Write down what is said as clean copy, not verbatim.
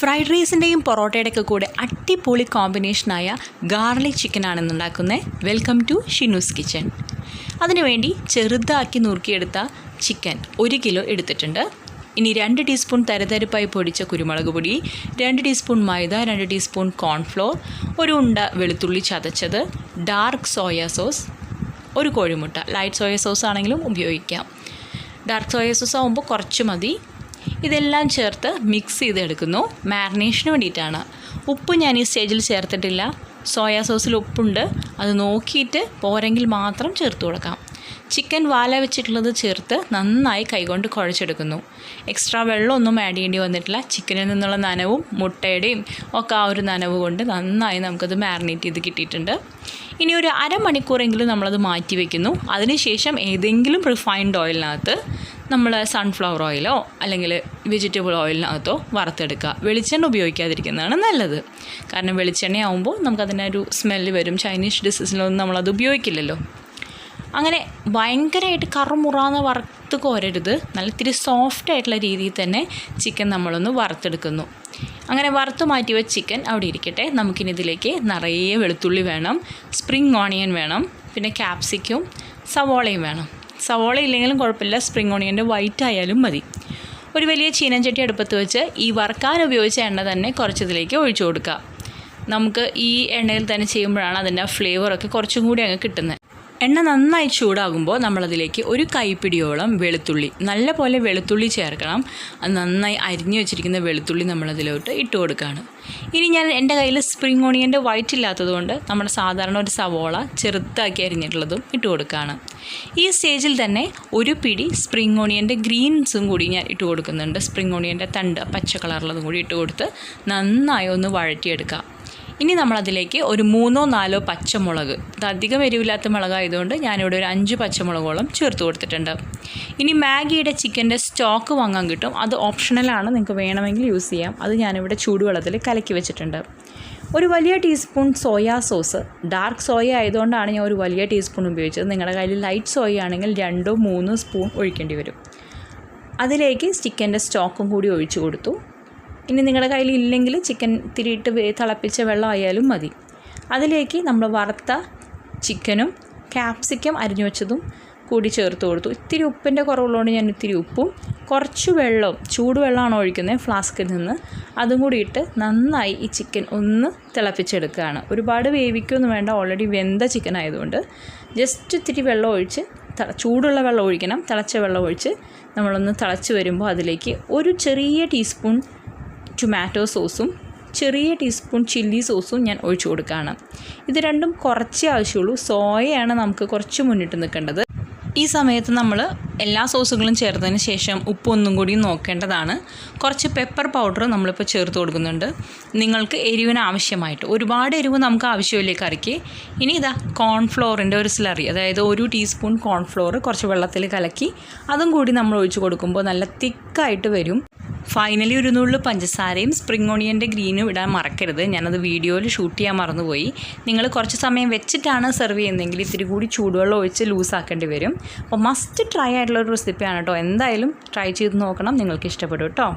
Fried റൈസിൻ്റെയും പൊറോട്ടയുടെയൊക്കെ കൂടെ അടിപൊളി കോമ്പിനേഷനായ garlic ചിക്കനാണ് ഉണ്ടാക്കുന്നത്. Welcome to Shinu's kitchen. അതിനുവേണ്ടി ചെറുതാക്കി നുറുക്കിയെടുത്ത ചിക്കൻ 1 കിലോ എടുത്തിട്ടുണ്ട്. ഇനി 2 ടീസ്പൂൺ തരിതരിപ്പായി പൊടിച്ച കുരുമുളക് പൊടി, 2 ടീസ്പൂൺ മൈദ, 2 ടീസ്പൂൺ കോൺഫ്ലോർ, ഒരു ഉണ്ട വെളുത്തുള്ളി ചതച്ചത്, ഡാർക്ക് സോയ സോസ്, ഒരു കോഴിമുട്ട. ലൈറ്റ് സോയ സോസ് ആണെങ്കിലും ഉപയോഗിക്കാം. ഡാർക്ക് സോയ സോസ് ആകുമ്പോൾ കുറച്ച് മതി. ഇതെല്ലാം ചേർത്ത് മിക്സ് ചെയ്തെടുക്കുന്നു. മാരിനേഷന് വേണ്ടിയിട്ടാണ്. ഉപ്പ് ഞാൻ ഈ സ്റ്റേജിൽ ചേർത്തിട്ടില്ല. സോയാ സോസിൽ ഉപ്പുണ്ട്, അത് നോക്കിയിട്ട് പോരെങ്കിൽ മാത്രം ചേർത്ത് കൊടുക്കാം. ചിക്കൻ വാല വെച്ചിട്ടുള്ളത് ചേർത്ത് നന്നായി കൈകൊണ്ട് കുഴച്ചെടുക്കുന്നു. എക്സ്ട്രാ വെള്ളമൊന്നും ആഡ് ചെയ്യേണ്ടി വന്നിട്ടില്ല. ചിക്കനിൽ നിന്നുള്ള നനവും മുട്ടയുടെയും ഒക്കെ ആ ഒരു നനവ് കൊണ്ട് നന്നായി നമുക്കത് മാരിനേറ്റ് ചെയ്ത് കിട്ടിയിട്ടുണ്ട്. ഇനി ഒരു അരമണിക്കൂറെങ്കിലും നമ്മളത് മാറ്റി വയ്ക്കുന്നു. അതിനുശേഷം ഏതെങ്കിലും റിഫൈൻഡ് ഓയിലിനകത്ത് നമ്മൾ സൺഫ്ലവർ ഓയിലോ അല്ലെങ്കിൽ വെജിറ്റബിൾ ഓയിലിനകത്തോ വറുത്തെടുക്കുക. വെളിച്ചെണ്ണ ഉപയോഗിക്കാതിരിക്കുന്നതാണ് നല്ലത്. കാരണം വെളിച്ചെണ്ണയാവുമ്പോൾ നമുക്കതിനൊരു സ്മെല്ല് വരും. ചൈനീസ് ഡിഷസിലൊന്നും നമ്മളത് ഉപയോഗിക്കില്ലല്ലോ. അങ്ങനെ ഭയങ്കരമായിട്ട് കറുമുറാന്ന് വറുത്ത് കോരരുത്. നല്ല ഇത്തിരി സോഫ്റ്റ് ആയിട്ടുള്ള രീതിയിൽ തന്നെ ചിക്കൻ നമ്മളൊന്ന് വറുത്തെടുക്കുന്നു. അങ്ങനെ വറുത്ത് മാറ്റി വെച്ച ചിക്കൻ അവിടെ ഇരിക്കട്ടെ. നമുക്കിനി ഇതിലേക്ക് നിറയെ വെളുത്തുള്ളി വേണം, സ്പ്രിംഗ് ഓണിയൻ വേണം, പിന്നെ ക്യാപ്സിക്കും സവോളയും വേണം. സവോള ഇല്ലെങ്കിലും കുഴപ്പമില്ല, സ്പ്രിംഗ് ഓണിയൻ്റെ വൈറ്റ് ആയാലും മതി. ഒരു വലിയ ചീനച്ചട്ടി അടുപ്പത്ത് വെച്ച് ഈ വറുക്കാൻ ഉപയോഗിച്ച എണ്ണ തന്നെ കുറച്ചതിലേക്ക് ഒഴിച്ചു കൊടുക്കുക. നമുക്ക് ഈ എണ്ണയിൽ തന്നെ ചെയ്യുമ്പോഴാണ് അതിൻ്റെ ഫ്ലേവറൊക്കെ കുറച്ചും കൂടി അങ്ങ് കിട്ടുന്നത്. എണ്ണ നന്നായി ചൂടാകുമ്പോൾ നമ്മളതിലേക്ക് ഒരു കൈപ്പിടിയോളം വെളുത്തുള്ളി, നല്ല പോലെ വെളുത്തുള്ളി ചേർക്കണം. അത് നന്നായി അരിഞ്ഞു വെച്ചിരിക്കുന്ന വെളുത്തുള്ളി നമ്മളതിലോട്ട് ഇട്ട് കൊടുക്കുകയാണ്. ഇനി ഞാൻ എൻ്റെ കയ്യിൽ സ്പ്രിംഗ് ഓണിയൻ്റെ വൈറ്റ് ഇല്ലാത്തതുകൊണ്ട് നമ്മുടെ സാധാരണ ഒരു സവോള ചെറുതാക്കി അരിഞ്ഞിട്ടുള്ളതും ഇട്ട് കൊടുക്കുകയാണ്. ഈ സ്റ്റേജിൽ തന്നെ ഒരു പിടി സ്പ്രിംഗ് ഓണിയൻ്റെ ഗ്രീൻസും കൂടി ഞാൻ ഇട്ട് കൊടുക്കുന്നുണ്ട്. സ്പ്രിംഗ് ഓണിയൻ്റെ തണ്ട് പച്ച കളറുള്ളതും കൂടി ഇട്ട് കൊടുത്ത് നന്നായി ഒന്ന് വഴറ്റിയെടുക്കുക. ഇനി നമ്മളതിലേക്ക് ഒരു 3-4 പച്ചമുളക്, ഇത് അധികം എരിവില്ലാത്ത മുളകായതുകൊണ്ട് ഞാനിവിടെ ഒരു 5 പച്ചമുളകോളം ചേർത്ത് കൊടുത്തിട്ടുണ്ട്. ഇനി മാഗിയുടെ ചിക്കൻ്റെ സ്റ്റോക്ക് വാങ്ങാൻ കിട്ടും. അത് ഓപ്ഷണലാണ്, നിങ്ങൾക്ക് വേണമെങ്കിൽ യൂസ് ചെയ്യാം. അത് ഞാനിവിടെ ചൂടുവെള്ളത്തിൽ കലക്കി വെച്ചിട്ടുണ്ട്. ഒരു വലിയ teaspoon soya sauce, dark soya ആയതുകൊണ്ടാണ് ഞാൻ ഒരു വലിയ ടീസ്പൂൺ ഉപയോഗിച്ചത്. നിങ്ങളുടെ കയ്യിൽ ലൈറ്റ് സോയ ആണെങ്കിൽ 2-3 സ്പൂൺ ഒഴിക്കേണ്ടി വരും. അതിലേക്ക് ചിക്കൻ്റെ സ്റ്റോക്കും കൂടി ഒഴിച്ചു കൊടുത്തു. ഇനി നിങ്ങളുടെ കയ്യിൽ ഇല്ലെങ്കിൽ ചിക്കൻ തിരിയിട്ട് തിളപ്പിച്ച വെള്ളം ആയാലും മതി. അതിലേക്ക് നമ്മൾ വറുത്ത ചിക്കനും ക്യാപ്സിക്കം അരിഞ്ഞു വെച്ചതും കൂടി ചേർത്ത് കൊടുത്തു. ഇത്തിരി ഉപ്പിൻ്റെ കുറവുള്ളതുകൊണ്ട് ഞാൻ ഇത്തിരി ഉപ്പും കുറച്ച് വെള്ളവും, ചൂടുവെള്ളമാണ് ഒഴിക്കുന്നത് ഫ്ലാസ്കിൽ നിന്ന്, അതും കൂടി ഇട്ട് നന്നായി ഈ ചിക്കൻ ഒന്ന് തിളപ്പിച്ചെടുക്കുകയാണ്. ഒരുപാട് വേവിക്കൊന്നും വേണ്ട, ഓൾറെഡി വെന്ത ചിക്കൻ ആയതുകൊണ്ട് ജസ്റ്റ് ഇത്തിരി വെള്ളം ഒഴിച്ച്, ചൂടുള്ള വെള്ളം ഒഴിക്കണം, തിളച്ച വെള്ളം ഒഴിച്ച് നമ്മളൊന്ന് തിളച്ച് വരുമ്പോൾ അതിലേക്ക് ഒരു ചെറിയ ടീസ്പൂൺ ടൊമാറ്റോ സോസും ചെറിയ ടീസ്പൂൺ ചില്ലി സോസും ഞാൻ ഒഴിച്ചു കൊടുക്കുകയാണ്. ഇത് രണ്ടും കുറച്ചേ ആവശ്യമുള്ളൂ. സോയയാണ് നമുക്ക് കുറച്ച് മുന്നിട്ട് നിൽക്കേണ്ടത്. ഈ സമയത്ത് നമ്മൾ എല്ലാ സോസുകളും ചേർത്തതിന് ശേഷം ഉപ്പൊന്നും കൂടി നോക്കേണ്ടതാണ്. കുറച്ച് പെപ്പർ പൗഡർ നമ്മളിപ്പോൾ ചേർത്ത് കൊടുക്കുന്നുണ്ട്, നിങ്ങൾക്ക് എരിവിന് ആവശ്യമായിട്ട്. ഒരുപാട് എരിവ് നമുക്ക് ആവശ്യമില്ലേ കറിക്ക്. ഇനി ഇതാ കോൺഫ്ലോറിൻ്റെ ഒരു സ്ലറി, അതായത് 1 ടീസ്പൂൺ കോൺഫ്ലോർ കുറച്ച് വെള്ളത്തിൽ കലക്കി അതും കൂടി നമ്മൾ ഒഴിച്ച് കൊടുക്കുമ്പോൾ നല്ല തിക്കായിട്ട് വരും. ഫൈനലി ഒരു നുള്ളു പഞ്ചസാരയും സ്പ്രിംഗ് ഓണിയൻ്റെ ഗ്രീനും ഇടാൻ മറക്കരുത്. ഞാനത് വീഡിയോയിൽ ഷൂട്ട് ചെയ്യാൻ മറന്നുപോയി. നിങ്ങൾ കുറച്ച് സമയം വെച്ചിട്ടാണ് സെർവ് ചെയ്യുന്നതെങ്കിൽ ഇത്തിരി കൂടി ചൂടുവെള്ളം ഒഴിച്ച് ലൂസാക്കേണ്ടി വരും. അപ്പോൾ മസ്റ്റ് ട്രൈ ആയിട്ടുള്ളൊരു റെസിപ്പിയാണ് കേട്ടോ. എന്തായാലും ട്രൈ ചെയ്ത് നോക്കണം, നിങ്ങൾക്ക് ഇഷ്ടപ്പെടും കേട്ടോ.